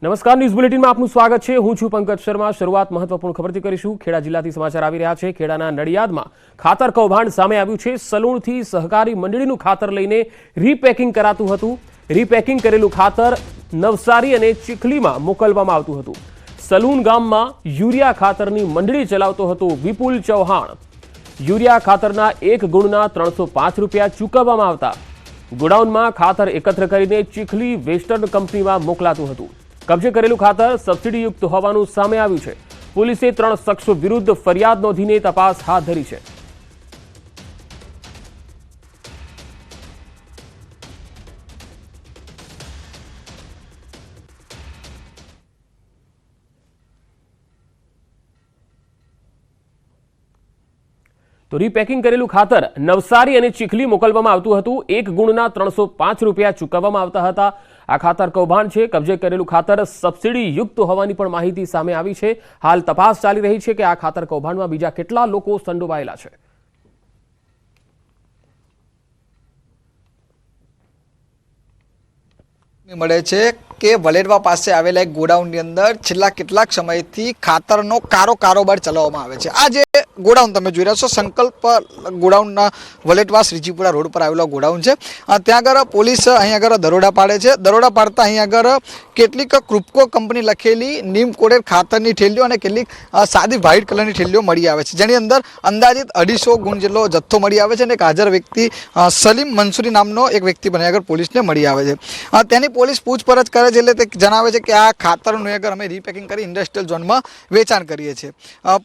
નમસ્કાર, ન્યૂઝ બુલેટિનમાં આપનું સ્વાગત છે। હું છું પંકજ શર્મા। શરૂઆત મહત્વપૂર્ણ ખબરથી કરીશું। ખેડા જિલ્લાથી સમાચાર આવી રહ્યા છે। ખેડાના નડિયાદમાં ખાતર કૌભાંડ સામે આવ્યું છે। સલૂણથી સહકારી મંડળીનું ખાતર લઈને રીપેકિંગ કરાતું હતું। રીપેકિંગ કરેલું ખાતર નવસારી અને ચીખલીમાં મોકલવામાં આવતું હતું। સલૂણ ગામમાં યુરિયા ખાતરની મંડળી ચલાવતો હતો વિપુલ ચૌહાણ। યુરિયા ખાતરના એક ગુણના 305 રૂપિયા ચૂકવવામાં આવતા। ગોડાઉનમાં ખાતર એકત્ર કરીને ચીખલી વેસ્ટર્ન કંપનીમાં મોકલાતું હતું। કબજે કરેલું ખાતર સબસિડીયુક્ત હોવાનું સામે આવ્યું છે। પોલીસે 3 શખ્સો વિરુદ્ધ ફરિયાદ નોંધીને તપાસ હાથ ધરી છે। તો રીપેકિંગ કરેલું ખાતર નવસારી અને ચીખલી મોકલવામાં આવતું હતું। એક ગુણના 305 રૂપિયા ચૂકવવામાં આવતા હતા। આ ખાતર કૌભાંડ છે। કબજે કરેલું ખાતર સબસિડી યુક્ત હોવાની પણ માહિતી સામે આવી છે। હાલ તપાસ ચાલી રહી છે કે આ ખાતર કૌભાંડમાં બીજા કેટલા લોકો સંડોવાયેલા છે। મળે છે કે વલેરવા પાસે આવેલા એક ગોડાઉનની અંદર છેલ્લા કેટલાક સમયથી ખાતરનો કારોબાર ચલાવવામાં આવે છે। આ જે ગોડાઉન તમે જોઈ રહ્યા છો સંકલ્પ ગોડાઉનના વલેટવા શ્રીજીપુરા રોડ પર આવેલો ગોડાઉન છે। ત્યાં આગળ પોલીસ અહીં આગળ દરોડા પાડે છે। દરોડા પાડતા અહીં આગળ કેટલીક ક્રુપકો કંપની લખેલી નીમ કોટેડ ખાતરની થેલીઓ અને કેટલીક સાદી વ્હાઇટ કલરની થેલીઓ મળી આવે છે, જેની અંદર અંદાજિત 250 ગુણ જેટલો જથ્થો મળી આવે છે અને એક હાજર વ્યક્તિ સલીમ મંસૂરી નામનો એક વ્યક્તિ પણ આગળ પોલીસને મળી આવે છે। તેની પોલીસ પૂછપરછ કરે છે એટલે તે જણાવે છે કે આ ખાતરનું આગળ અમે રીપેકિંગ કરી ઇન્ડસ્ટ્રીયલ ઝોનમાં વેચાણ કરીએ છીએ।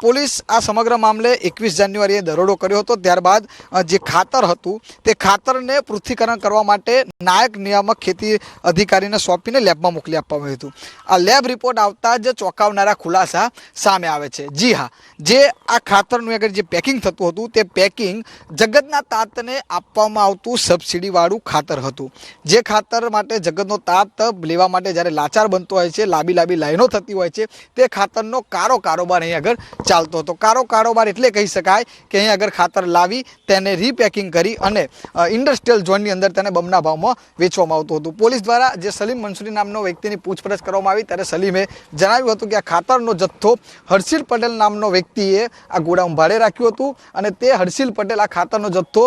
પોલીસ આ સમગ્ર મામલે 21 જાન્યુઆરીએ દરોડો કર્યો હતો। ત્યારબાદ જે ખાતર હતું તે ખાતરને પૃથ્થીકરણ કરવા માટે નાયક નિયામક ખેતી અધિકારીને સોંપીને લેબમાં મોકલી આપવામાં આવ્યું હતું। આ લેબ રિપોર્ટ આવતા જ ચોંકાવનારા ખુલાસા સામે આવે છે। જી હા, જે આ ખાતરનું આગળ જે પેકિંગ થતું હતું તે પેકિંગ જગતના તાતને આપવામાં આવતું સબસિડીવાળું ખાતર હતું। જે ખાતર માટે જગતનો તાત લેવા માટે જ્યારે લાચાર બનતો હોય છે, લાંબી લાઈનો થતી હોય છે, તે ખાતરનો કારોબાર અહીં આગળ ચાલતો હતો। કારોબાર એટલે કહી શકાય કે અહીં આગળ ખાતર લાવી તેને રીપેકિંગ કરી અને ઇન્ડસ્ટ્રીયલ ઝોનની અંદર તેને બમણા ભાવમાં વેચવામાં આવતું હતું। પોલીસ દ્વારા જે સલીમ મંસૂરી નામનો વ્યક્તિની પૂછપરછ કરવામાં આવી ત્યારે સલીમે જણાવ્યું હતું કે આ ખાતરનો જથ્થો હર્ષિલ પટેલ નામનો વ્યક્તિએ આ ગોડાઉન ભાડે રાખ્યું હતું અને તે હર્ષિલ પટેલ આ ખાતરનો જથ્થો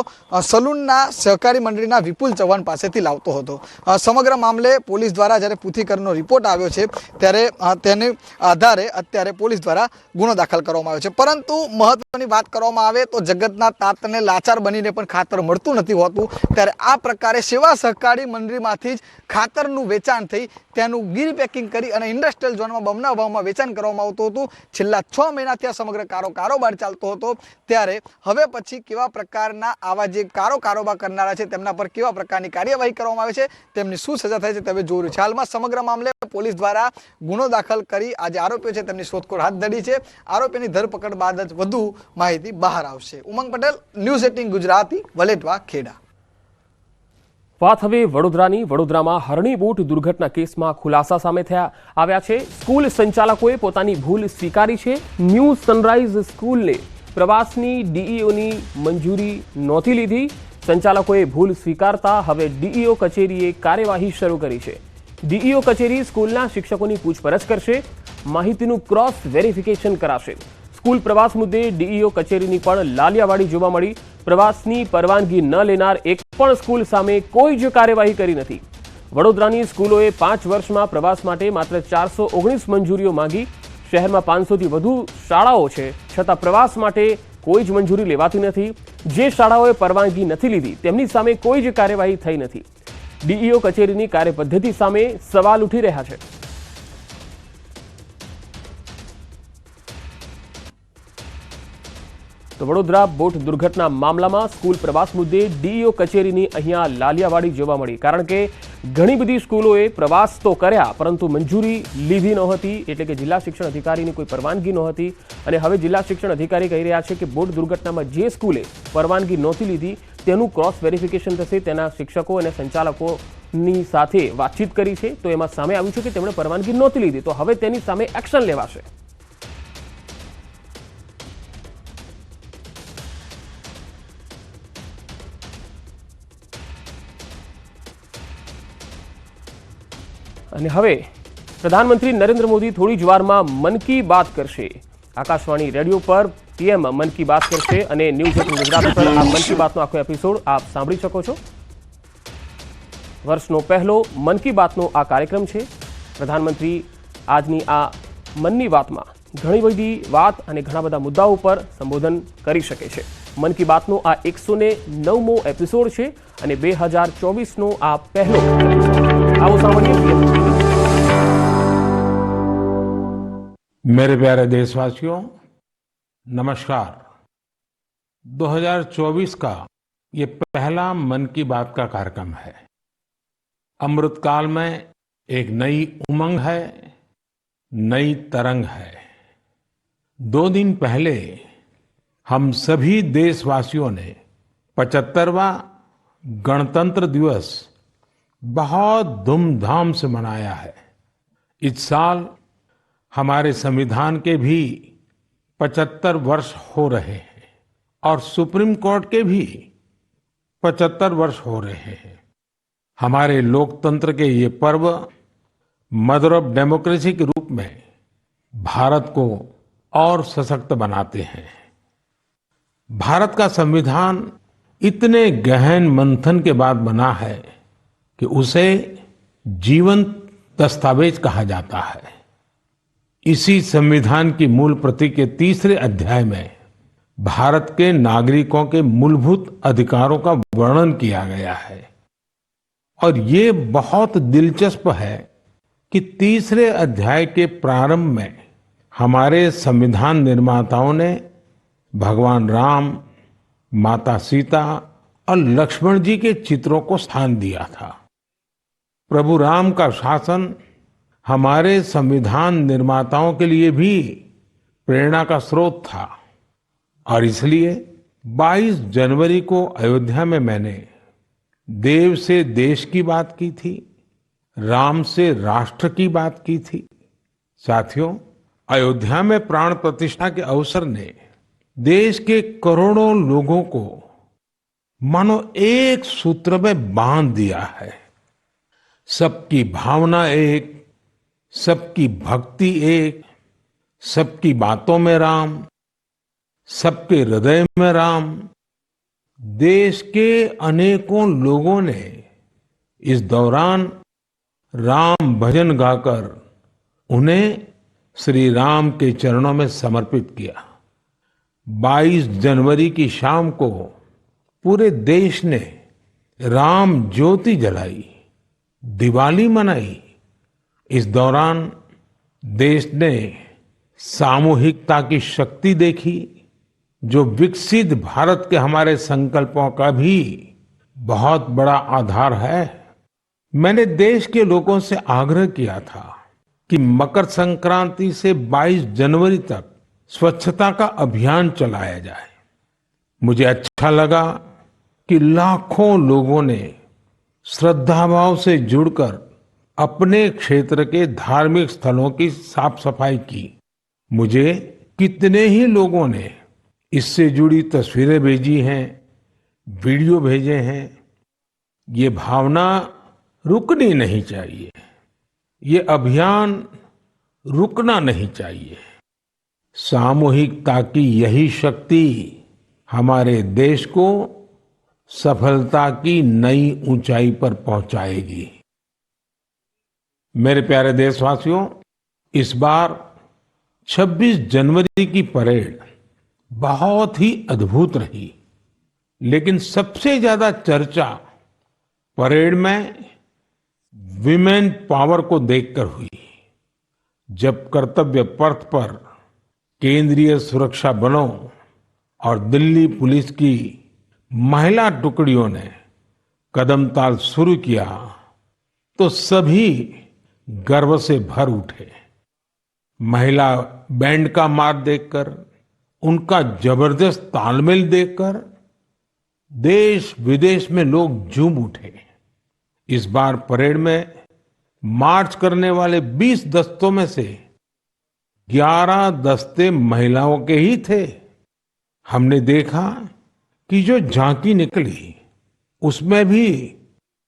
સલૂનના સહકારી મંડળીના વિપુલ ચૌહાણ પાસેથી લાવતો હતો। સમગ્ર મામલે પોલીસ દ્વારા જ્યારે પૃથ્થીકરણનો રિપોર્ટ આવ્યો છે ત્યારે તેને આધારે અત્યારે પોલીસ દ્વારા ગુનો દાખલ કરવામાં આવ્યો છે। પરંતુ મહત્વની વાત કરવામાં આવે તો જગતના તાતને લાચાર બનીને પણ ખાતર મળતું નથી હોતું, ત્યારે આ પ્રકારે સેવા સહકારી મંડળીમાંથી જ ખાતરનું વેચાણ થઈ તેનું ગીર પેકિંગ કરી અને ઇન્ડસ્ટ્રીયલ ઝોનમાં બમણા ભાવમાં વેચાણ કરવામાં આવતું હતું। છેલ્લા 6 મહિનાથી આ સમગ્ર કારોબાર ચાલતો હતો। ત્યારે હવે પછી કેવા પ્રકારના આવા જે કારોબાર કરનારા છે તેમના પર કેવા પ્રકારની કાર્યવાહી કરવામાં આવે છે, તેમની શું સજા થાય છે તે જોયું છે। હાલમાં સમગ્ર મામલે પોલીસ દ્વારા ગુનો દાખલ કરી આ જે આરોપીઓ છે તેમની શોધખોળ હાથ ધરી છે। આરોપીની ધરપકડ બાદ જ વધુ માહિતી બહાર આવશે। ઉમંગ પટેલ, ન્યૂઝ 18 ગુજરાતી, વલેટવા, ખેડા। વાત હવે વડોદરાની। વડોદરામાં હરણી બોટ દુર્ઘટના કેસમાં ખુલાસા સામે આવ્યા છે। સ્કૂલ સંચાલકોએ પોતાની ભૂલ સ્વીકારી છે। ન્યૂ સનરાઈઝ સ્કૂલને પ્રવાસની ડીઈઓની મંજૂરી નહોતી લીધી। સંચાલકોએ ભૂલ સ્વીકારતા હવે ડીઈઓ કચેરીએ કાર્યવાહી શરૂ કરી છે। ડીઈઓ કચેરી સ્કૂલના શિક્ષકોની પૂછપરછ કરશે, માહિતીનું ક્રોસ વેરિફિકેશન કરાશે। સ્કૂલ પ્રવાસ મુદ્દે ડીઈઓ કચેરીની પણ લાલિયાવાડી જોવા મળી। પ્રવાસની પરવાનગી ન લેનાર એક પણ સ્કૂલ સામે કોઈ જ કાર્યવાહી કરી નથી। વડોદરાની સ્કૂલોએ 5 વર્ષમાં પ્રવાસ માટે માત્ર 419 મંજૂરીઓ માંગી। શહેરમાં 500થી વધુ શાળાઓ છે, છતાં પ્રવાસ માટે કોઈ જ મંજૂરી લેવાતી નથી। જે શાળાઓએ પરવાનગી નથી લીધી તેમની સામે કોઈ જ કાર્યવાહી થઈ નથી। ડીઈઓ કચેરીની કાર્યપદ્ધતિ સામે સવાલ ઉઠી રહ્યા છે। તો વડોદરા બોટ દુર્ઘટના મામલામાં સ્કૂલ પ્રવાસ મુદ્દે ડીઈઓ કચેરીની અહીંયા લાલિયાવાડી જોવા મળી, કારણ કે ઘણી બધી સ્કૂલોએ પ્રવાસ તો કર્યા પરંતુ મંજૂરી લીધી નહોતી, એટલે કે જિલ્લા શિક્ષણ અધિકારીની કોઈ પરવાનગી નહોતી। અને હવે જિલ્લા શિક્ષણ અધિકારી કહી રહ્યા છે કે બોટ દુર્ઘટનામાં જે સ્કૂલે પરવાનગી નહોતી લીધી તેનું ક્રોસ વેરિફિકેશન થશે। તેના શિક્ષકો અને સંચાલકોની સાથે વાતચીત કરી છે તો એમાં સામે આવ્યું છે કે તેમણે પરવાનગી નહોતી લીધી, તો હવે તેની સામે એક્શન લેવાશે। અને હવે प्रधानमंत्री नरेंद्र मोदी थोड़ी ज वाરમાં મન કી બાત કરશે। આકાશવાણી રેડિયો પર પીએમ મન કી બાત કરશે અને ન્યૂઝ 18 ગુજરાત પર આ મન કી બાતનો આખો એપિસોડ આપ સાંભળી શકો છો। વર્ષનો પહેલો મન કી બાતનો આ કાર્યક્રમ છે। પ્રધાનમંત્રી આજની આ મનની વાતમાં ઘણી બધી વાત અને ઘણા બધા મુદ્દાઓ પર સંબોધન કરી શકે છે। મન કી બાતનો આ 109મો એપિસોડ છે અને 2024નો આ પહેલો એપિસોડ। આવો સાંભળીએ પીએમ। मेरे प्यारे देशवासियों, नमस्कार। 2024 का ये पहला मन की बात का कार्यक्रम है। अमृतकाल में एक नई उमंग है, नई तरंग है। 2 दिन पहले हम सभी देशवासियों ने 75वां गणतंत्र दिवस बहुत धूमधाम से मनाया है। इस साल हमारे संविधान के भी 75 वर्ष हो रहे हैं और सुप्रीम कोर्ट के भी 75 वर्ष हो रहे हैं। हमारे लोकतंत्र के ये पर्व मदर ऑफ डेमोक्रेसी के रूप में भारत को और सशक्त बनाते हैं। भारत का संविधान इतने गहन मंथन के बाद बना है कि उसे जीवंत दस्तावेज कहा जाता है। इसी संविधान की मूल प्रति के 3रे अध्याय में भारत के नागरिकों के मूलभूत अधिकारों का वर्णन किया गया है और ये बहुत दिलचस्प है कि 3रे अध्याय के प्रारंभ में हमारे संविधान निर्माताओं ने भगवान राम, माता सीता और लक्ष्मण जी के चित्रों को स्थान दिया था। प्रभु राम का शासन हमारे संविधान निर्माताओं के लिए भी प्रेरणा का स्रोत था और इसलिए 22 जनवरी को अयोध्या में मैंने देव से देश की बात की थी, राम से राष्ट्र की बात की थी। साथियों, अयोध्या में प्राण प्रतिष्ठा के अवसर ने देश के करोड़ों लोगों को मानो एक सूत्र में बांध दिया है। सबकी भावना एक, सबकी भक्ति एक, सबकी बातों में राम, सबके हृदय में राम। देश के अनेकों लोगों ने इस दौरान राम भजन गाकर उन्हें श्री राम के चरणों में समर्पित किया। 22 जनवरी की शाम को पूरे देश ने राम ज्योति जलाई, दिवाली मनाई। इस दौरान देश ने सामूहिकता की शक्ति देखी, जो विकसित भारत के हमारे संकल्पों का भी बहुत बड़ा आधार है। मैंने देश के लोगों से आग्रह किया था कि मकर संक्रांति से 22 जनवरी तक स्वच्छता का अभियान चलाया जाए। मुझे अच्छा लगा कि लाखों लोगों ने श्रद्धाभाव से जुड़कर अपने क्षेत्र के धार्मिक स्थलों की साफ सफाई की। मुझे कितने ही लोगों ने इससे जुड़ी तस्वीरें भेजी हैं, वीडियो भेजे हैं। ये भावना रुकनी नहीं चाहिए, ये अभियान रुकना नहीं चाहिए। सामूहिकता की यही शक्ति हमारे देश को सफलता की नई ऊंचाई पर पहुंचाएगी। मेरे प्यारे देशवासियों, इस बार 26 जनवरी की परेड बहुत ही अद्भुत रही, लेकिन सबसे ज्यादा चर्चा परेड में विमेन पावर को देखकर हुई। जब कर्तव्य पथ पर केंद्रीय सुरक्षा बलों और दिल्ली पुलिस की महिला टुकड़ियों ने कदमताल शुरू किया तो सभी गर्व से भर उठे। महिला बैंड का मार देखकर, उनका जबरदस्त तालमेल देखकर देश विदेश में लोग झूम उठे। इस बार परेड में मार्च करने वाले 20 दस्तों में से 11 दस्ते महिलाओं के ही थे। हमने देखा कि जो झांकी निकली उसमें भी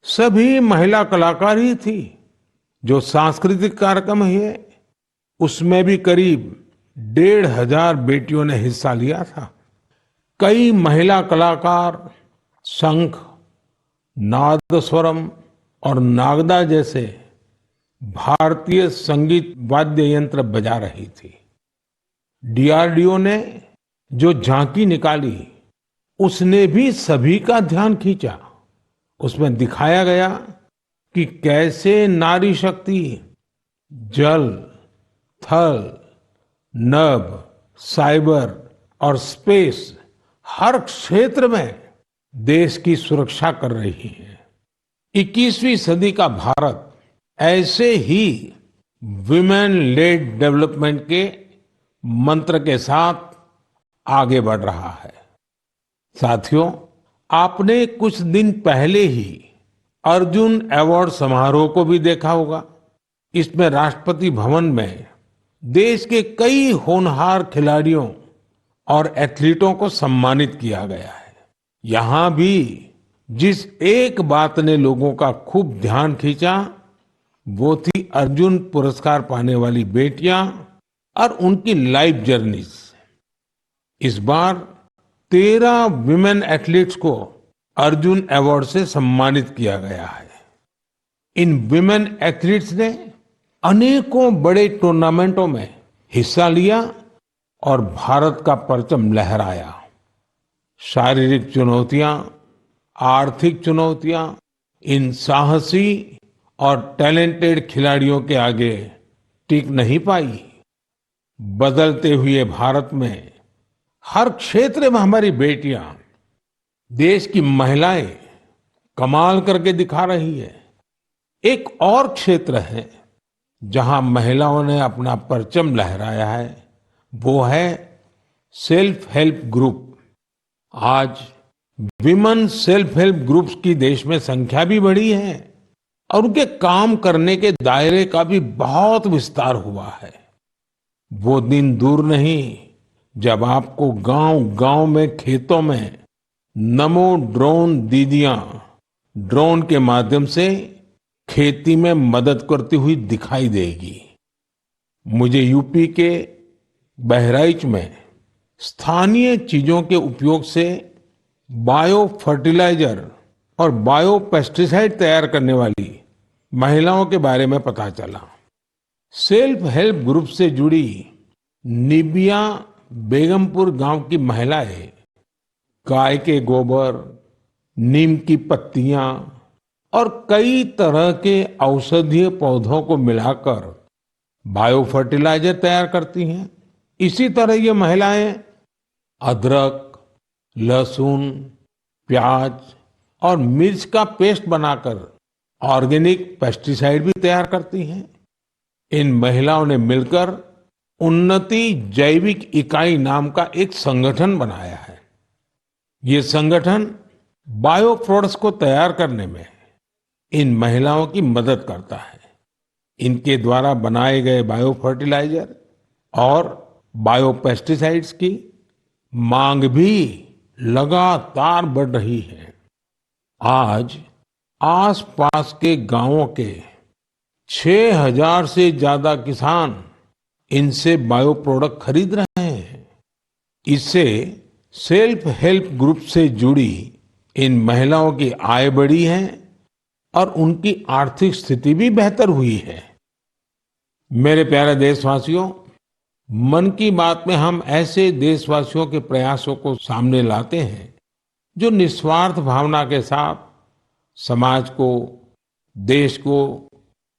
सभी महिला कलाकार ही थी। जो सांस्कृतिक कार्यक्रम है उसमें भी करीब 1,500 बेटियों ने हिस्सा लिया था। कई महिला कलाकार शंख, नादस्वरम और नागदा जैसे भारतीय संगीत वाद्य यंत्र बजा रही थी। डीआरडीओ ने जो झांकी निकाली उसने भी सभी का ध्यान खींचा। उसमें दिखाया गया कि कैसे नारी शक्ति जल, थल, नभ, साइबर और स्पेस हर क्षेत्र में देश की सुरक्षा कर रही है। 21वीं सदी का भारत ऐसे ही विमेन लेड डेवलपमेंट के मंत्र के साथ आगे बढ़ रहा है। साथियों, आपने कुछ दिन पहले ही अर्जुन अवार्ड समारोह को भी देखा होगा। इसमें राष्ट्रपति भवन में देश के कई होनहार खिलाड़ियों और एथलीटों को सम्मानित किया गया है। यहां भी जिस एक बात ने लोगों का खूब ध्यान खींचा वो थी अर्जुन पुरस्कार पाने वाली बेटियां और उनकी लाइफ जर्नीज। इस बार 13 विमेन एथलीट्स को अर्जुन अवार्ड से सम्मानित किया गया है। इन विमेन एथलीट्स ने अनेकों बड़े टूर्नामेंटों में हिस्सा लिया और भारत का परचम लहराया। शारीरिक चुनौतियां, आर्थिक चुनौतियां इन साहसी और टैलेंटेड खिलाड़ियों के आगे टिक नहीं पाई। बदलते हुए भारत में हर क्षेत्र में हमारी बेटियां, देश की महिलाएं कमाल करके दिखा रही है। एक और क्षेत्र है जहां महिलाओं ने अपना परचम लहराया है, वो है सेल्फ हेल्प ग्रुप। आज विमेन सेल्फ हेल्प ग्रुप्स की देश में संख्या भी बढ़ी है और उनके काम करने के दायरे का भी बहुत विस्तार हुआ है। वो दिन दूर नहीं जब आपको गांव-गांव में, खेतों में नमो ड्रोन दीदियां ड्रोन के माध्यम से खेती में मदद करती हुई दिखाई देगी। मुझे यूपी के बहराइच में स्थानीय चीजों के उपयोग से बायो फर्टिलाइजर और बायो पेस्टिसाइड तैयार करने वाली महिलाओं के बारे में पता चला। सेल्फ हेल्प ग्रुप से जुड़ी निबिया बेगमपुर गांव की महिलाएं गाय के गोबर, नीम की पत्तियां और कई तरह के औषधीय पौधों को मिलाकर बायो फर्टिलाइजर तैयार करती हैं। इसी तरह ये महिलाएं अदरक, लहसुन, प्याज और मिर्च का पेस्ट बनाकर ऑर्गेनिक पेस्टिसाइड भी तैयार करती हैं। इन महिलाओं ने मिलकर उन्नति जैविक इकाई नाम का एक संगठन बनाया है। ये संगठन बायो प्रोडक्ट्स को तैयार करने में इन महिलाओं की मदद करता है। इनके द्वारा बनाए गए बायो फर्टिलाइजर और बायो पेस्टिसाइड्स की मांग भी लगातार बढ़ रही है। आज आसपास के गांवों के 6,000 से ज्यादा किसान इनसे बायो प्रोडक्ट खरीद रहे हैं। इससे सेल्फ हेल्प ग्रुप से जुड़ी इन महिलाओं की आय बढ़ी है और उनकी आर्थिक स्थिति भी बेहतर हुई है। मेरे प्यारे देशवासियों, मन की बात में हम ऐसे देशवासियों के प्रयासों को सामने लाते हैं जो निस्वार्थ भावना के साथ समाज को, देश को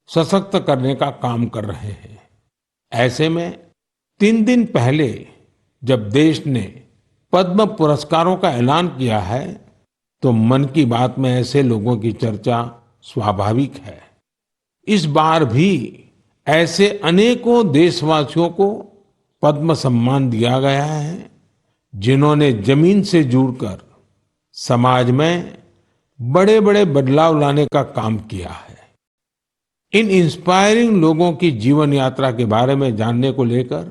सशक्त करने का काम कर रहे हैं। ऐसे में 3 दिन पहले जब देश ने पद्म पुरस्कारों का ऐलान किया है तो मन की बात में ऐसे लोगों की चर्चा स्वाभाविक है। इस बार भी ऐसे अनेकों देशवासियों को पद्म सम्मान दिया गया है जिन्होंने जमीन से जुड़कर समाज में बड़े बड़े बदलाव लाने का काम किया है। इन इंस्पायरिंग लोगों की जीवन यात्रा के बारे में जानने को लेकर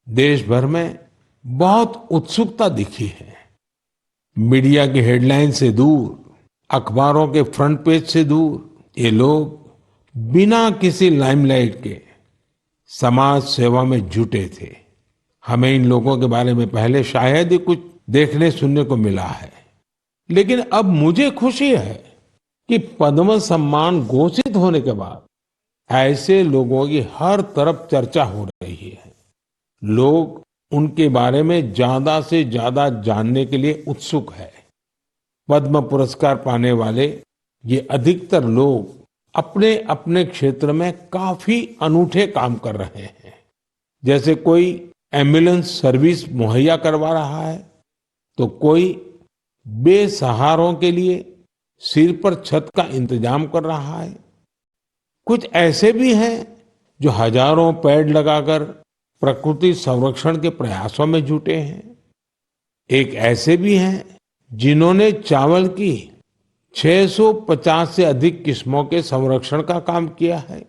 देश भर में बहुत उत्सुकता दिखी है। मीडिया की हेडलाइन से दूर, अखबारों के फ्रंट पेज से दूर ये लोग बिना किसी लाइमलाइट के समाज सेवा में जुटे थे। हमें इन लोगों के बारे में पहले शायद ही कुछ देखने सुनने को मिला है, लेकिन अब मुझे खुशी है कि पद्म सम्मान घोषित होने के बाद ऐसे लोगों की हर तरफ चर्चा हो रही है। लोग उनके बारे में ज्यादा से ज्यादा जानने के लिए उत्सुक है। पद्म पुरस्कार पाने वाले ये अधिकतर लोग अपने अपने क्षेत्र में काफी अनूठे काम कर रहे हैं। जैसे कोई एम्बुलेंस सर्विस मुहैया करवा रहा है, तो कोई बेसहारों के लिए सिर पर छत का इंतजाम कर रहा है। कुछ ऐसे भी हैं जो हजारों पेड़ लगाकर प्रकृति संरक्षण के प्रयासों में जुटे हैं। एक ऐसे भी हैं जिन्होंने चावल की 650 से अधिक किस्मों के संरक्षण का काम किया है।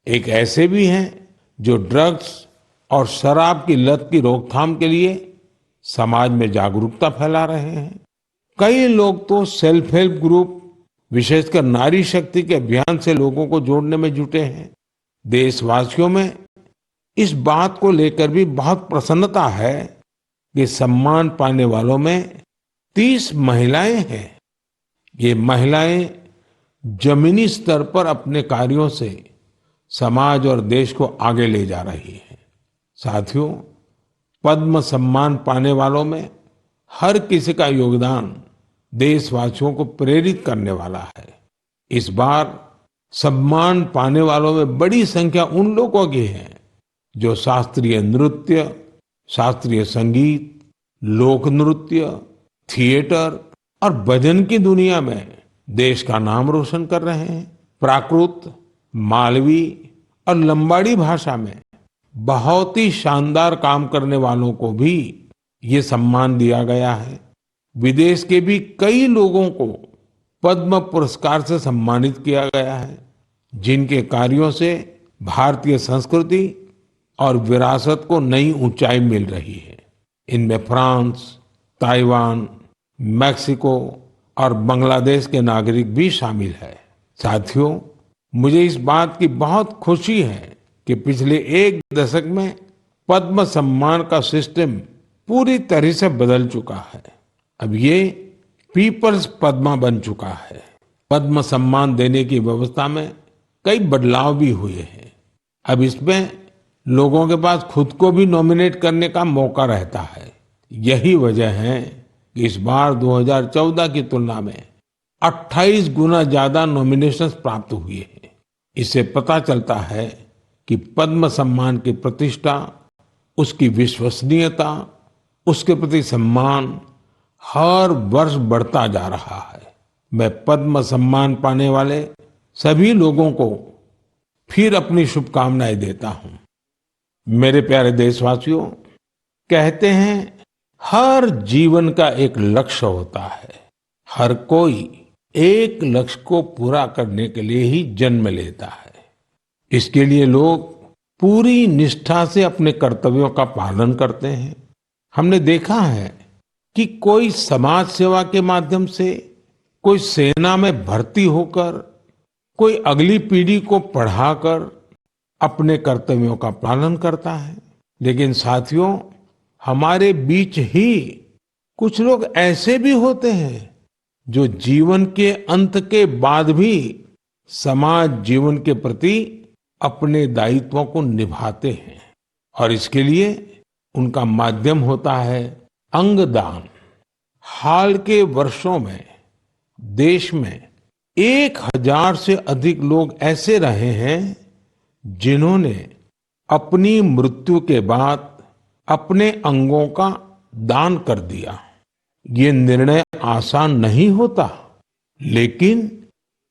एक ऐसे भी हैं जो ड्रग्स और शराब की लत की रोकथाम के लिए समाज में जागरूकता फैला रहे हैं। कई लोग तो सेल्फ हेल्प ग्रुप, विशेषकर नारी शक्ति के अभियान से लोगों को जोड़ने में जुटे हैं। देशवासियों में इस बात को लेकर भी बहुत प्रसन्नता है कि सम्मान पाने वालों में 30 महिलाएं हैं। ये महिलाएं जमीनी स्तर पर अपने कार्यों से समाज और देश को आगे ले जा रही हैं। साथियों, पद्म सम्मान पाने वालों में हर किसी का योगदान देशवासियों को प्रेरित करने वाला है। इस बार सम्मान पाने वालों में बड़ी संख्या उन लोगों की है जो शास्त्रीय नृत्य, शास्त्रीय संगीत, लोक नृत्य, थिएटर और भजन की दुनिया में देश का नाम रोशन कर रहे हैं। प्राकृत, मालवी और लंबाड़ी भाषा में बहुत ही शानदार काम करने वालों को भी ये सम्मान दिया गया है। विदेश के भी कई लोगों को पद्म पुरस्कार से सम्मानित किया गया है, जिनके कार्यों से भारतीय संस्कृति और विरासत को नई ऊंचाई मिल रही है। इनमें फ्रांस, ताइवान, मैक्सिको और बांग्लादेश के नागरिक भी शामिल है। साथियों, मुझे इस बात की बहुत खुशी है कि पिछले एक दशक में पद्म सम्मान का सिस्टम पूरी तरह से बदल चुका है। अब ये पीपल्स पद्मा बन चुका है। पद्म सम्मान देने की व्यवस्था में कई बदलाव भी हुए हैं। अब इसमें लोगों के पास खुद को भी नॉमिनेट करने का मौका रहता है। यही वजह है कि इस बार 2014 की तुलना में 28 गुना ज्यादा नॉमिनेशंस प्राप्त हुए हैं। इससे पता चलता है कि पद्म सम्मान की प्रतिष्ठा, उसकी विश्वसनीयता, उसके प्रति सम्मान हर वर्ष बढ़ता जा रहा है। मैं पद्म सम्मान पाने वाले सभी लोगों को फिर अपनी शुभकामनाएं देता हूं। मेरे प्यारे देशवासियों, कहते हैं हर जीवन का एक लक्ष्य होता है। हर कोई एक लक्ष्य को पूरा करने के लिए ही जन्म लेता है। इसके लिए लोग पूरी निष्ठा से अपने कर्तव्यों का पालन करते हैं। हमने देखा है कि कोई समाज सेवा के माध्यम से, कोई सेना में भर्ती होकर, कोई अगली पीढ़ी को पढ़ाकर अपने कर्तव्यों का पालन करता है। लेकिन साथियों, हमारे बीच ही कुछ लोग ऐसे भी होते हैं जो जीवन के अंत के बाद भी समाज जीवन के प्रति अपने दायित्वों को निभाते हैं, और इसके लिए उनका माध्यम होता है अंगदान। हाल के वर्षों में देश में 1000 से अधिक लोग ऐसे रहे हैं जिन्होंने अपनी मृत्यु के बाद अपने अंगों का दान कर दिया। ये निर्णय आसान नहीं होता, लेकिन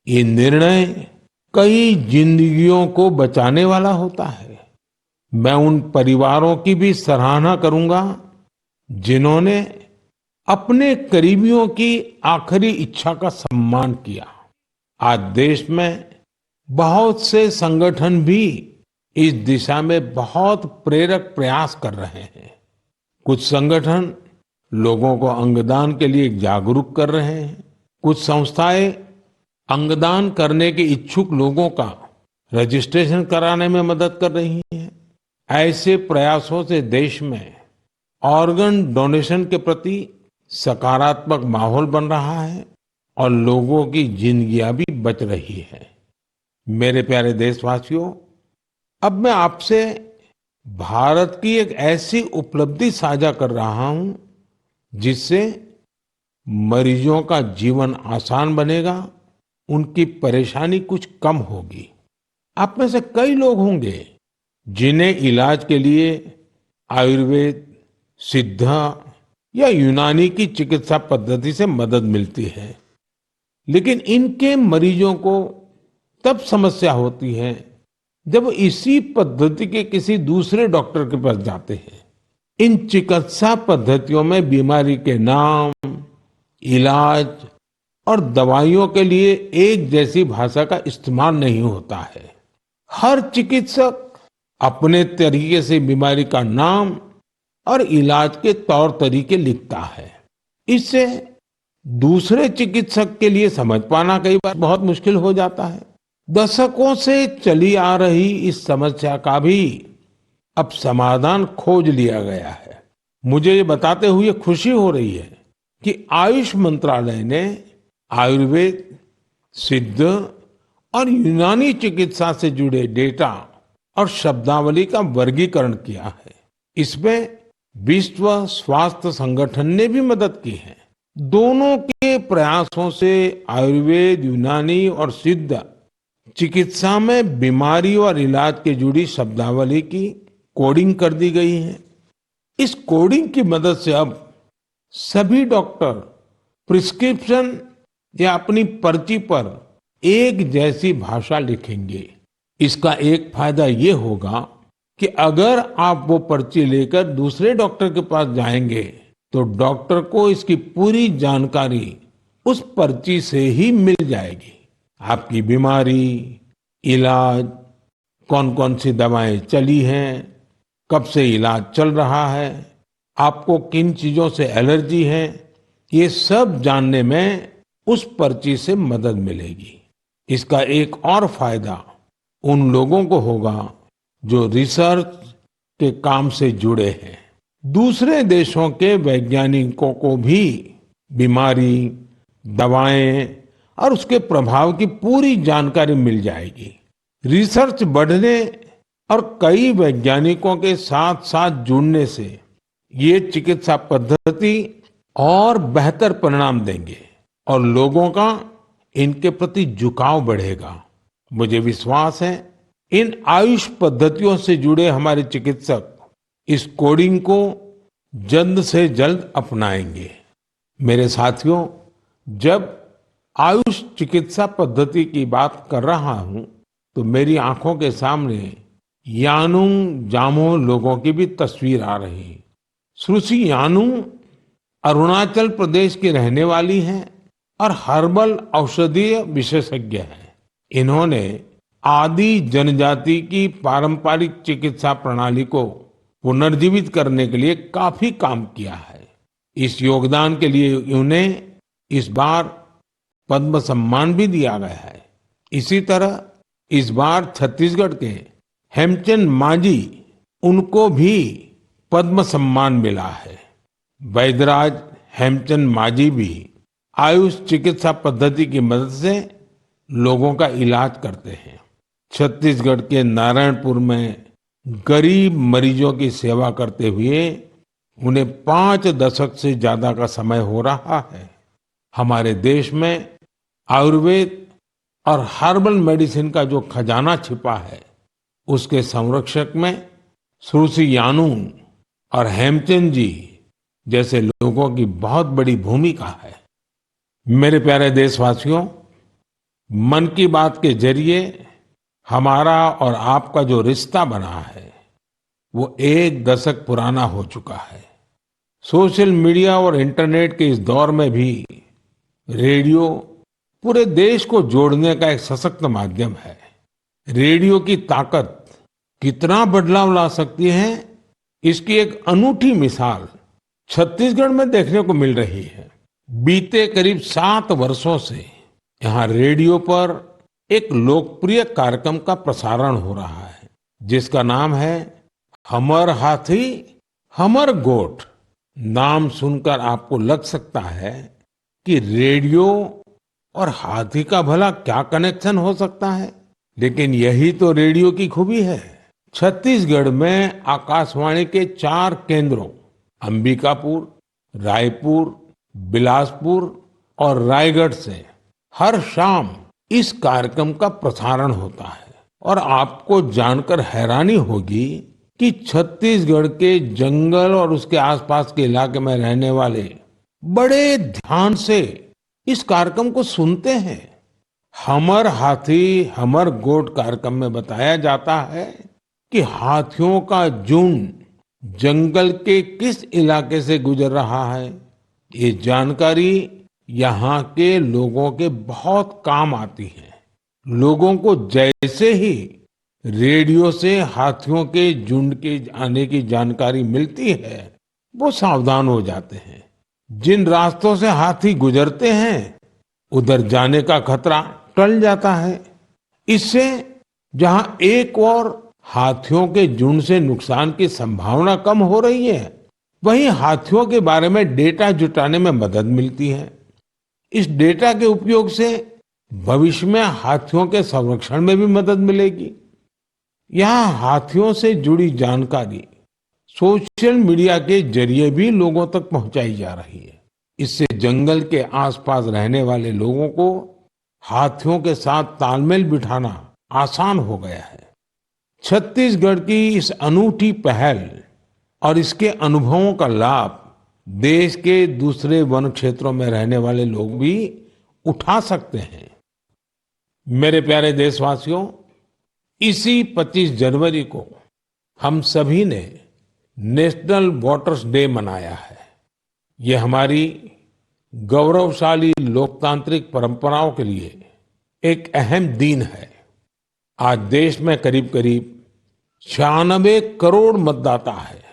ये निर्णय कई जिंदगियों को बचाने वाला होता है। मैं उन परिवारों की भी सराहना करूंगा जिन्होंने अपने करीबियों की आखिरी इच्छा का सम्मान किया। आज देश में बहुत से संगठन भी इस दिशा में बहुत प्रेरक प्रयास कर रहे हैं। कुछ संगठन लोगों को अंगदान के लिए जागरूक कर रहे हैं। कुछ संस्थाएं अंगदान करने के इच्छुक लोगों का रजिस्ट्रेशन कराने में मदद कर रही हैं। ऐसे प्रयासों से देश में ऑर्गन डोनेशन के प्रति सकारात्मक माहौल बन रहा है और लोगों की जिंदगियां भी बच रही है। मेरे प्यारे देशवासियों, अब मैं आपसे भारत की एक ऐसी उपलब्धि साझा कर रहा हूं जिससे मरीजों का जीवन आसान बनेगा, उनकी परेशानी कुछ कम होगी। आप में से कई लोग होंगे जिन्हें इलाज के लिए आयुर्वेद, सिद्धा या यूनानी की चिकित्सा पद्धति से मदद मिलती है, लेकिन इनके मरीजों को तब समस्या होती है जब वो इसी पद्धति के किसी दूसरे डॉक्टर के पास जाते हैं। इन चिकित्सा पद्धतियों में बीमारी के नाम, इलाज और दवाइयों के लिए एक जैसी भाषा का इस्तेमाल नहीं होता है। हर चिकित्सक अपने तरीके से बीमारी का नाम और इलाज के तौर तरीके लिखता है। इससे दूसरे चिकित्सक के लिए समझ पाना कई बार बहुत मुश्किल हो जाता है। दशकों से चली आ रही इस समस्या का भी अब समाधान खोज लिया गया है। मुझे ये बताते हुए खुशी हो रही है कि आयुष मंत्रालय ने आयुर्वेद, सिद्ध और यूनानी चिकित्सा से जुड़े डेटा और शब्दावली का वर्गीकरण किया है। इसमें विश्व स्वास्थ्य संगठन ने भी मदद की है। दोनों के प्रयासों से आयुर्वेद, यूनानी और सिद्ध चिकित्सा में बीमारी और इलाज के जुड़ी शब्दावली की कोडिंग कर दी गई है। इस कोडिंग की मदद से अब सभी डॉक्टर प्रिस्क्रिप्शन या अपनी पर्ची पर एक जैसी भाषा लिखेंगे। इसका एक फायदा ये होगा कि अगर आप वो पर्ची लेकर दूसरे डॉक्टर के पास जाएंगे तो डॉक्टर को इसकी पूरी जानकारी उस पर्ची से ही मिल जाएगी। आपकी बीमारी, इलाज, कौन कौन सी दवाएं चली हैं, कब से इलाज चल रहा है, आपको किन चीजों से एलर्जी है, ये सब जानने में उस पर्ची से मदद मिलेगी। इसका एक और फायदा उन लोगों को होगा जो रिसर्च के काम से जुड़े हैं। दूसरे देशों के वैज्ञानिकों को भी बीमारी, दवाएं और उसके प्रभाव की पूरी जानकारी मिल जाएगी। रिसर्च बढ़ने और कई वैज्ञानिकों के साथ साथ जुड़ने से ये चिकित्सा पद्धति और बेहतर परिणाम देंगे और लोगों का इनके प्रति झुकाव बढ़ेगा। मुझे विश्वास है इन आयुष पद्धतियों से जुड़े हमारे चिकित्सक इस कोडिंग को जल्द से जल्द अपनाएंगे। मेरे साथियों, जब आयुष चिकित्सा पद्धति की बात कर रहा हूं तो मेरी आंखों के सामने यानुंग जामोह लोगों की भी तस्वीर आ रही है। सुश्री यानुंग अरुणाचल प्रदेश की रहने वाली हैं और हर्बल औषधीय विशेषज्ञ हैं। इन्होंने आदि जनजाति की पारंपरिक चिकित्सा प्रणाली को पुनर्जीवित करने के लिए काफी काम किया है। इस योगदान के लिए उन्हें इस बार पद्म सम्मान भी दिया गया है। इसी तरह इस बार छत्तीसगढ़ के हेमचंद मांझी, उनको भी पद्म सम्मान मिला है। वैद्यराज हेमचंद मांझी भी आयुष चिकित्सा पद्धति की मदद से लोगों का इलाज करते हैं। छत्तीसगढ़ के नारायणपुर में गरीब मरीजों की सेवा करते हुए उन्हें 5 दशक से ज्यादा का समय हो रहा है। हमारे देश में आयुर्वेद और हर्बल मेडिसिन का जो खजाना छिपा है, उसके संरक्षक में सुश्री यानुंग और हेमचंद जी जैसे लोगों की बहुत बड़ी भूमिका है। मेरे प्यारे देशवासियों, मन की बात के जरिए हमारा और आपका जो रिश्ता बना है वो 1 दशक पुराना हो चुका है। सोशल मीडिया और इंटरनेट के इस दौर में भी रेडियो पूरे देश को जोड़ने का एक सशक्त माध्यम है। रेडियो की ताकत कितना बदलाव ला सकती है, इसकी एक अनूठी मिसाल छत्तीसगढ़ में देखने को मिल रही है। बीते करीब 7 वर्षों से यहाँ रेडियो पर एक लोकप्रिय कार्यक्रम का प्रसारण हो रहा है जिसका नाम है हमर हाथी हमर गोठ। नाम सुनकर आपको लग सकता है कि रेडियो और हाथी का भला क्या कनेक्शन हो सकता है, लेकिन यही तो रेडियो की खूबी है। छत्तीसगढ़ में आकाशवाणी के 4 केंद्रों अंबिकापुर, रायपुर, बिलासपुर और रायगढ़ से हर शाम इस कार्यक्रम का प्रसारण होता है। और आपको जानकर हैरानी होगी कि छत्तीसगढ़ के जंगल और उसके आसपास के इलाके में रहने वाले बड़े ध्यान से इस कार्यक्रम को सुनते हैं। हमर हाथी हमर गोठ कार्यक्रम में बताया जाता है कि हाथियों का झुंड जंगल के किस इलाके से गुजर रहा है। ये जानकारी यहाँ के लोगों के बहुत काम आती है। लोगों को जैसे ही रेडियो से हाथियों के झुंड के आने की जानकारी मिलती है, वो सावधान हो जाते हैं। जिन रास्तों से हाथी गुजरते हैं उधर जाने का खतरा टल जाता है। इससे जहां एक और हाथियों के झुंड से नुकसान की संभावना कम हो रही है, वहीं हाथियों के बारे में डेटा जुटाने में मदद मिलती है। इस डेटा के उपयोग से भविष्य में हाथियों के संरक्षण में भी मदद मिलेगी। यहाँ हाथियों से जुड़ी जानकारी सोशल मीडिया के जरिए भी लोगों तक पहुंचाई जा रही है। इससे जंगल के आसपास रहने वाले लोगों को हाथियों के साथ तालमेल बिठाना आसान हो गया है। छत्तीसगढ़ की इस अनूठी पहल और इसके अनुभवों का लाभ देश के दूसरे वन क्षेत्रों में रहने वाले लोग भी उठा सकते हैं। मेरे प्यारे देशवासियों, इसी 25 जनवरी को हम सभी ने नेशनल वोटर्स डे मनाया है। ये हमारी गौरवशाली लोकतांत्रिक परंपराओं के लिए एक अहम दिन है। आज देश में करीब करीब 96 करोड़ मतदाता है।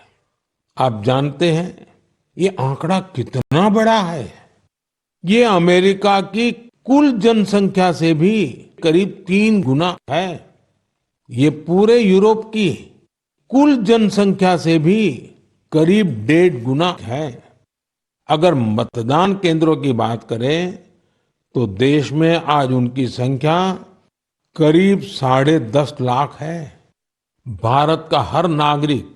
आप जानते हैं ये आंकड़ा कितना बड़ा है। ये अमेरिका की कुल जनसंख्या से भी करीब 3 गुना है। ये पूरे यूरोप की कुल जनसंख्या से भी करीब 1.5 गुना है। अगर मतदान केंद्रों की बात करें तो देश में आज उनकी संख्या करीब 10.5 लाख है। भारत का हर नागरिक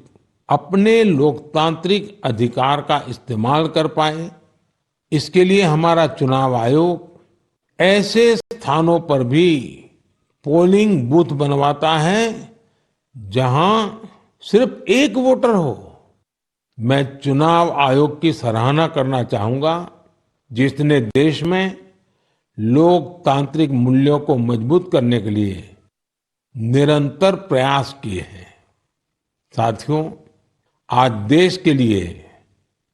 अपने लोकतांत्रिक अधिकार का इस्तेमाल कर पाए, इसके लिए हमारा चुनाव आयोग ऐसे स्थानों पर भी पोलिंग बूथ बनवाता है जहां सिर्फ एक वोटर हो। मैं चुनाव आयोग की सराहना करना चाहूंगा जिसने देश में लोकतांत्रिक मूल्यों को मजबूत करने के लिए निरंतर प्रयास किए हैं। साथियों, आज देश के लिए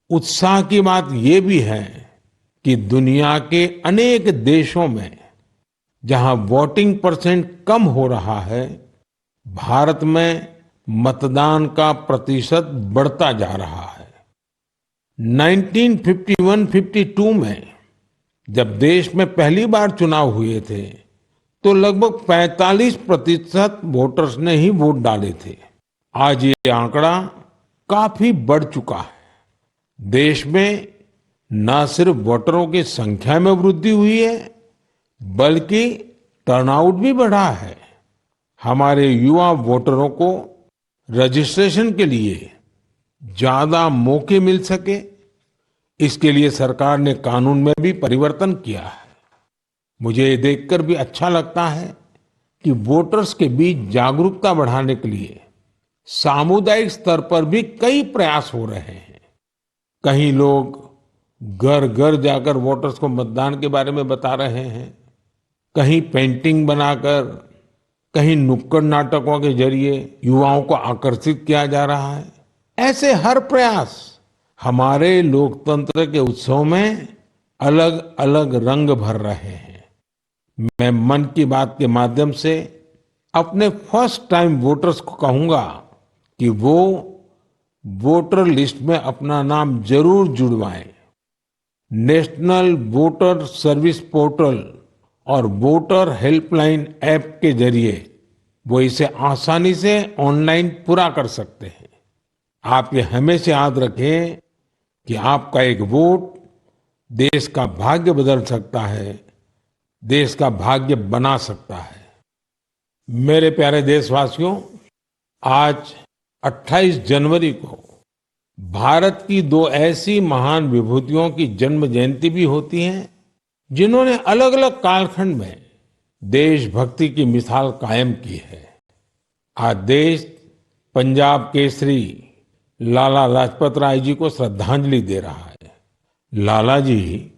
उत्साह की बात ये भी है कि दुनिया के अनेक देशों में जहां वोटिंग परसेंट कम हो रहा है, भारत में मतदान का प्रतिशत बढ़ता जा रहा है। 1951-52 में जब देश में पहली बार चुनाव हुए थे तो लगभग 45% वोटर्स ने ही वोट डाले थे। आज ये आंकड़ा काफी बढ़ चुका है। देश में न सिर्फ वोटरों की संख्या में वृद्धि हुई है बल्कि टर्नआउट भी बढ़ा है। हमारे युवा वोटरों को रजिस्ट्रेशन के लिए ज्यादा मौके मिल सके, इसके लिए सरकार ने कानून में भी परिवर्तन किया है। मुझे ये देखकर भी अच्छा लगता है कि वोटर्स के बीच जागरूकता बढ़ाने के लिए सामुदायिक स्तर पर भी कई प्रयास हो रहे हैं। कहीं लोग घर घर जाकर वोटर्स को मतदान के बारे में बता रहे हैं, कहीं पेंटिंग बनाकर, कहीं नुक्कड़ नाटकों के जरिए युवाओं को आकर्षित किया जा रहा है। ऐसे हर प्रयास हमारे लोकतंत्र के उत्सव में अलग अलग रंग भर रहे हैं। मैं मन की बात के माध्यम से अपने फर्स्ट टाइम वोटर्स को कहूंगा कि वो वोटर लिस्ट में अपना नाम जरूर जुड़वाएं। नेशनल वोटर सर्विस पोर्टल और वोटर हेल्पलाइन ऐप के जरिए वो इसे आसानी से ऑनलाइन पूरा कर सकते हैं। आप ये हमेशा याद रखें कि आपका एक वोट देश का भाग्य बदल सकता है, देश का भाग्य बना सकता है। मेरे प्यारे देशवासियों, आज 28 जनवरी को भारत की दो ऐसी महान विभूतियों की जन्म जयंती भी होती है जिन्होंने अलग अलग कालखंड में देशभक्ति की मिसाल कायम की है। आज देश पंजाब केसरी लाला लाजपत राय जी को श्रद्धांजलि दे रहा है। लाला जी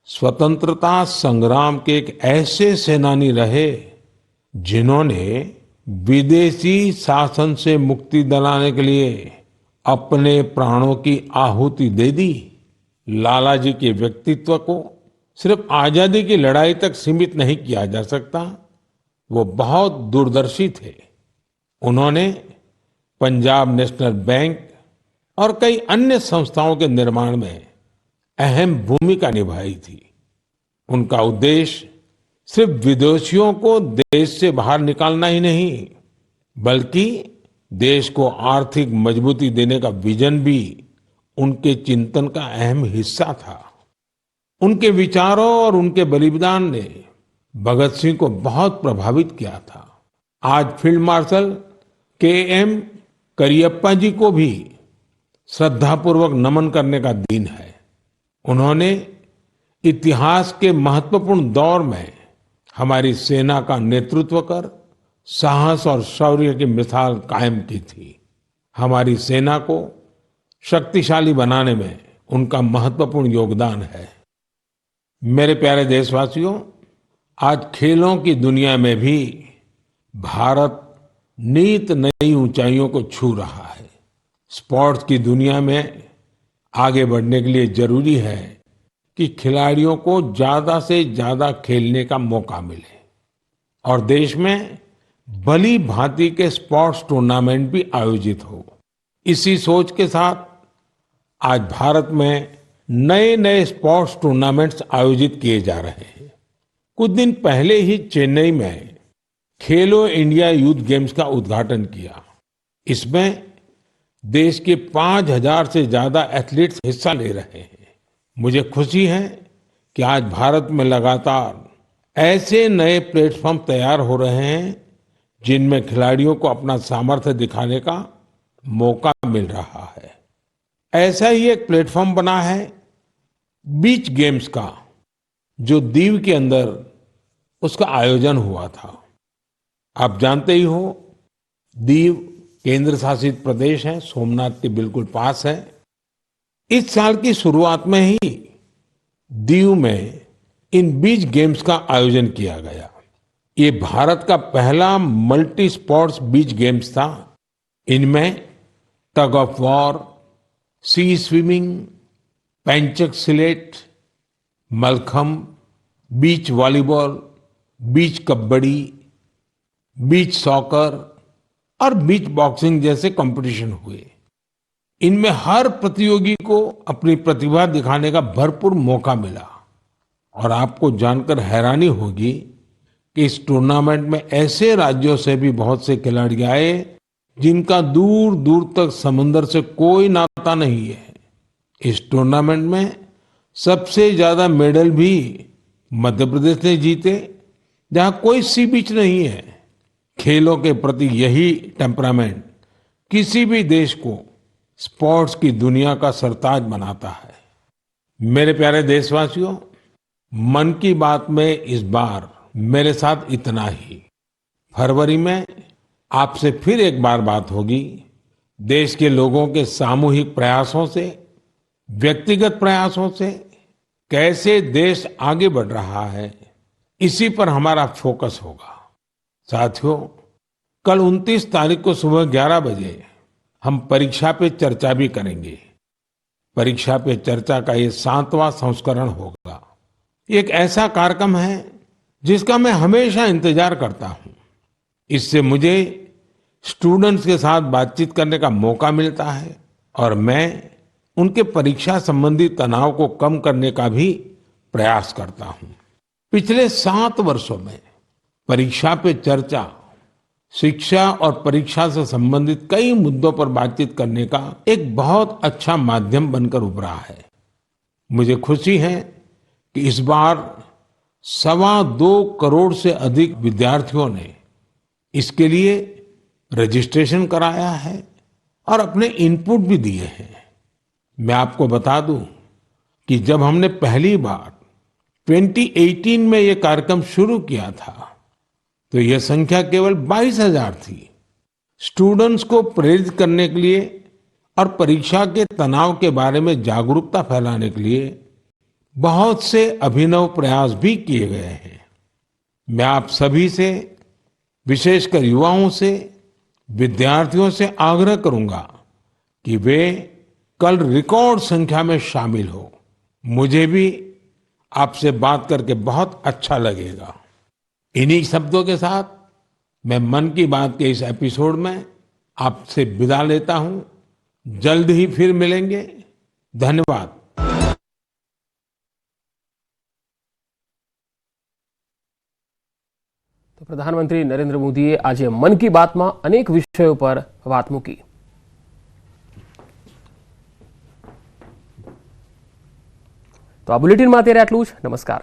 स्वतंत्रता संग्राम के एक ऐसे सेनानी रहे जिन्होंने विदेशी शासन से मुक्ति दिलाने के लिए अपने प्राणों की आहुति दे दी। लाला जी के व्यक्तित्व को सिर्फ आजादी की लड़ाई तक सीमित नहीं किया जा सकता। वो बहुत दूरदर्शी थे। उन्होंने पंजाब नेशनल बैंक और कई अन्य संस्थाओं के निर्माण में अहम भूमिका निभाई थी। उनका उद्देश्य सिर्फ विदेशियों को देश से बाहर निकालना ही नहीं, बल्कि देश को आर्थिक मजबूती देने का विजन भी उनके चिंतन का अहम हिस्सा था। उनके विचारों और उनके बलिदान ने भगत सिंह को बहुत प्रभावित किया था। आज फील्ड मार्शल के.एम. करियप्पा जी को भी श्रद्धापूर्वक नमन करने का दिन है। उन्होंने इतिहास के महत्वपूर्ण दौर में हमारी सेना का नेतृत्व कर साहस और शौर्य की मिसाल कायम की थी। हमारी सेना को शक्तिशाली बनाने में उनका महत्वपूर्ण योगदान है। मेरे प्यारे देशवासियों, आज खेलों की दुनिया में भी भारत नित नई ऊंचाइयों को छू रहा है। स्पोर्ट्स की दुनिया में आगे बढ़ने के लिए जरूरी है कि खिलाड़ियों को ज्यादा से ज्यादा खेलने का मौका मिले और देश में भली भांति के स्पोर्ट्स टूर्नामेंट भी आयोजित हो। इसी सोच के साथ आज भारत में नए नए स्पोर्ट्स टूर्नामेंट्स आयोजित किए जा रहे हैं। कुछ दिन पहले ही चेन्नई में खेलो इंडिया यूथ गेम्स का उद्घाटन किया। इसमें देश के 5,000 से ज्यादा एथलीट्स हिस्सा ले रहे हैं। मुझे खुशी है कि आज भारत में लगातार ऐसे नए प्लेटफॉर्म तैयार हो रहे हैं जिनमें खिलाड़ियों को अपना सामर्थ्य दिखाने का मौका मिल रहा है। ऐसा ही एक प्लेटफॉर्म बना है बीच गेम्स का, जो दीव के अंदर उसका आयोजन हुआ था। आप जानते ही हो, दीव केंद्र शासित प्रदेश है, सोमनाथ के बिल्कुल पास है। इस साल की शुरुआत में ही दीव में इन बीच गेम्स का आयोजन किया गया। ये भारत का पहला मल्टी स्पोर्ट्स बीच गेम्स था। इनमें tug of war, sea swimming, pencak silat, Mallakhamb, beach volleyball, beach kabaddi, beach soccer और बीच बॉक्सिंग जैसे कंपटीशन हुए। इनमें हर प्रतियोगी को अपनी प्रतिभा दिखाने का भरपूर मौका मिला और आपको जानकर हैरानी होगी कि इस टूर्नामेंट में ऐसे राज्यों से भी बहुत से खिलाड़ी आए जिनका दूर दूर तक समुद्र से कोई नाता नहीं है। इस टूर्नामेंट में सबसे ज्यादा मेडल भी मध्य प्रदेश ने जीते, जहां कोई सी बीच नहीं है। खेलों के प्रति यही टेम्परामेंट किसी भी देश को स्पोर्ट्स की दुनिया का सरताज बनाता है। मेरे प्यारे देशवासियों, मन की बात में इस बार मेरे साथ इतना ही। फरवरी में आपसे फिर एक बार बात होगी। देश के लोगों के सामूहिक प्रयासों से, व्यक्तिगत प्रयासों से कैसे देश आगे बढ़ रहा है, इसी पर हमारा फोकस होगा। साथियों, कल 29 तारीख को सुबह 11 बजे हम परीक्षा पे चर्चा भी करेंगे। परीक्षा पे चर्चा का ये 7वां संस्करण होगा। एक ऐसा कार्यक्रम है जिसका मैं हमेशा इंतजार करता हूं। इससे मुझे स्टूडेंट्स के साथ बातचीत करने का मौका मिलता है और मैं उनके परीक्षा संबंधी तनाव को कम करने का भी प्रयास करता हूं। पिछले 7 वर्षों में परीक्षा पे चर्चा, शिक्षा और परीक्षा से संबंधित कई मुद्दों पर बातचीत करने का एक बहुत अच्छा माध्यम बनकर उभरा है। मुझे खुशी है कि इस बार 2.25 करोड़ से अधिक विद्यार्थियों ने इसके लिए रजिस्ट्रेशन कराया है और अपने इनपुट भी दिए हैं। मैं आपको बता दूं कि जब हमने पहली बार 2018 में ये कार्यक्रम शुरू किया था तो यह संख्या केवल 22,000 थी। स्टूडेंट्स को प्रेरित करने के लिए और परीक्षा के तनाव के बारे में जागरूकता फैलाने के लिए बहुत से अभिनव प्रयास भी किए गए हैं। मैं आप सभी से, विशेषकर युवाओं से, विद्यार्थियों से आग्रह करूंगा कि वे कल रिकॉर्ड संख्या में शामिल हो। मुझे भी आपसे बात करके बहुत अच्छा लगेगा। इन्हीं शब्दों के साथ मैं मन की बात के इस एपिसोड में आपसे विदा लेता हूं। जल्द ही फिर मिलेंगे। धन्यवाद। તો પ્રધાનમંત્રી નરેન્દ્ર મોદીએ આજે મન કી બાતમાં અનેક વિષયો પર વાત મૂકી। તો આ બુલેટિનમાં અત્યારે આટલું જ। નમસ્કાર।